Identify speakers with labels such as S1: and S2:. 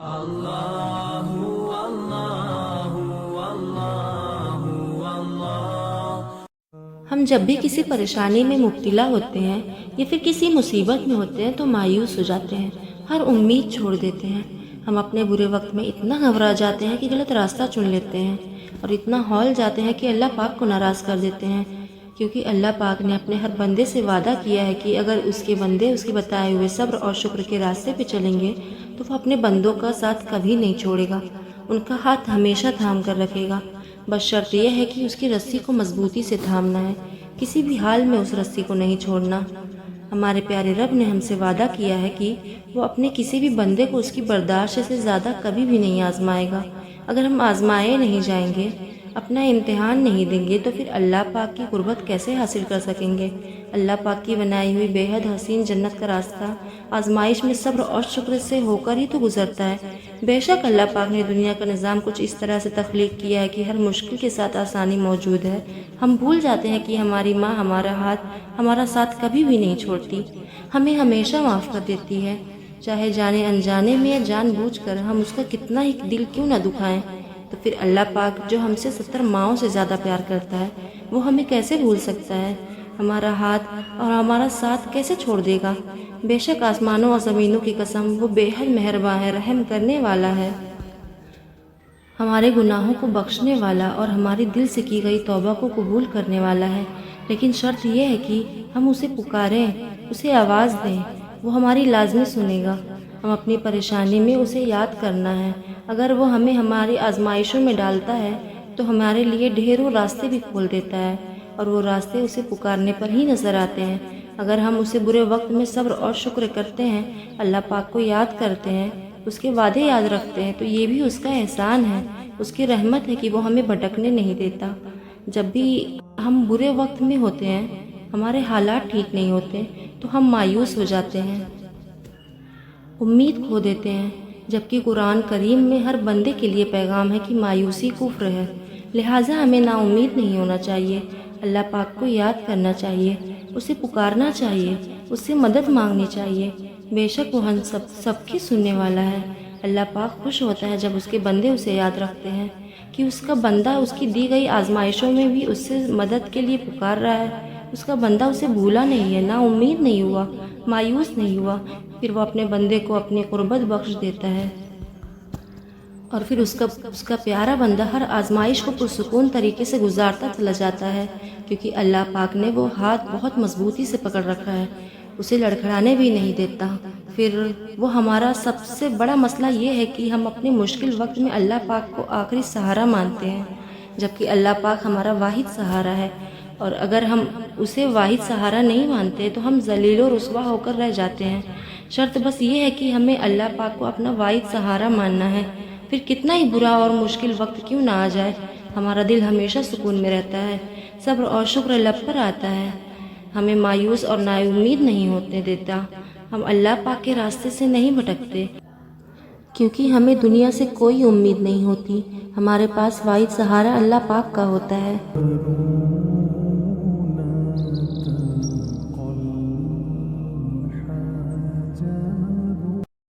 S1: اللہ اللہ اللہ اللہ۔
S2: ہم جب بھی کسی پریشانی میں مبتلا ہوتے ہیں یا پھر کسی مصیبت میں ہوتے ہیں تو مایوس ہو جاتے ہیں، ہر امید چھوڑ دیتے ہیں۔ ہم اپنے برے وقت میں اتنا گھبرا جاتے ہیں کہ غلط راستہ چن لیتے ہیں اور اتنا ہول جاتے ہیں کہ اللہ پاک کو ناراض کر دیتے ہیں، کیونکہ اللہ پاک نے اپنے ہر بندے سے وعدہ کیا ہے کہ اگر اس کے بندے اس کے بتائے ہوئے صبر اور شکر کے راستے پہ چلیں گے تو وہ اپنے بندوں کا ساتھ کبھی نہیں چھوڑے گا، ان کا ہاتھ ہمیشہ تھام کر رکھے گا۔ بس شرط یہ ہے کہ اس کی رسی کو مضبوطی سے تھامنا ہے، کسی بھی حال میں اس رسی کو نہیں چھوڑنا۔ ہمارے پیارے رب نے ہم سے وعدہ کیا ہے کہ وہ اپنے کسی بھی بندے کو اس کی برداشت سے زیادہ کبھی بھی نہیں آزمائے گا۔ اگر ہم آزمائے نہیں جائیں گے، اپنا امتحان نہیں دیں گے تو پھر اللہ پاک کی قربت کیسے حاصل کر سکیں گے؟ اللہ پاک کی بنائی ہوئی بے حد حسین جنت کا راستہ آزمائش میں صبر اور شکر سے ہو کر ہی تو گزرتا ہے۔ بے شک اللہ پاک نے دنیا کا نظام کچھ اس طرح سے تخلیق کیا ہے کہ ہر مشکل کے ساتھ آسانی موجود ہے۔ ہم بھول جاتے ہیں کہ ہماری ماں ہمارا ہاتھ، ہمارا ساتھ کبھی بھی نہیں چھوڑتی، ہمیں ہمیشہ معاف کر دیتی ہے، چاہے جانے انجانے میں یا جان بوجھ کر ہم اس کا کتنا ہی دل کیوں نہ دکھائیں۔ تو پھر اللہ پاک جو ہم سے 70 ماؤں سے زیادہ پیار کرتا ہے وہ ہمیں کیسے بھول سکتا ہے؟ ہمارا ہاتھ اور ہمارا ساتھ کیسے چھوڑ دے گا؟ بے شک آسمانوں اور زمینوں کی قسم وہ بے حد مہربان ہے، رحم کرنے والا ہے، ہمارے گناہوں کو بخشنے والا اور ہماری دل سے کی گئی توبہ کو قبول کرنے والا ہے۔ لیکن شرط یہ ہے کہ ہم اسے پکاریں، اسے آواز دیں، وہ ہماری لازمی سنے گا۔ ہم اپنی پریشانی میں اسے یاد کرنا ہے، اگر وہ ہمیں ہماری آزمائشوں میں ڈالتا ہے تو ہمارے لیے ڈھیروں راستے بھی کھول دیتا ہے، اور وہ راستے اسے پکارنے پر ہی نظر آتے ہیں۔ اگر ہم اسے برے وقت میں صبر اور شکر کرتے ہیں، اللہ پاک کو یاد کرتے ہیں، اس کے وعدے یاد رکھتے ہیں، تو یہ بھی اس کا احسان ہے، اس کی رحمت ہے کہ وہ ہمیں بھٹکنے نہیں دیتا۔ جب بھی ہم برے وقت میں ہوتے ہیں، ہمارے حالات ٹھیک نہیں ہوتے تو ہم مایوس ہو جاتے ہیں، امید کھو دیتے ہیں، جبکہ قرآن کریم میں ہر بندے کے لیے پیغام ہے کہ مایوسی کفر ہے، لہٰذا ہمیں نا امید نہیں ہونا چاہیے، اللہ پاک کو یاد کرنا چاہیے، اسے پکارنا چاہیے، اس سے مدد مانگنی چاہیے۔ بے شک وہ ہم سب کی سننے والا ہے۔ اللہ پاک خوش ہوتا ہے جب اس کے بندے اسے یاد رکھتے ہیں کہ اس کا بندہ اس کی دی گئی آزمائشوں میں بھی اس سے مدد کے لیے پکار رہا ہے، اس کا بندہ اسے بھولا نہیں ہے، نا امید نہیں ہوا، مایوس نہیں ہوا، پھر وہ اپنے بندے کو اپنی قربت بخش دیتا ہے، اور پھر اس کا پیارا بندہ ہر آزمائش کو پرسکون طریقے سے گزارتا چلا جاتا ہے، کیونکہ اللہ پاک نے وہ ہاتھ بہت مضبوطی سے پکڑ رکھا ہے، اسے لڑکھڑانے بھی نہیں دیتا۔ پھر وہ ہمارا سب سے بڑا مسئلہ یہ ہے کہ ہم اپنے مشکل وقت میں اللہ پاک کو آخری سہارا مانتے ہیں، جبکہ اللہ پاک ہمارا واحد سہارا ہے، اور اگر ہم اسے واحد سہارا نہیں مانتے تو ہم ذلیل و رسوا ہو کر رہ جاتے ہیں۔ شرط بس یہ ہے کہ ہمیں اللہ پاک کو اپنا واحد سہارا ماننا ہے، پھر کتنا ہی برا اور مشکل وقت کیوں نہ آ جائے، ہمارا دل ہمیشہ سکون میں رہتا ہے، صبر اور شکر لب پر آتا ہے، ہمیں مایوس اور نا امید نہیں ہونے دیتا، ہم اللہ پاک کے راستے سے نہیں بھٹکتے، کیونکہ ہمیں دنیا سے کوئی امید نہیں ہوتی، ہمارے پاس واحد سہارا اللہ پاک کا ہوتا ہے۔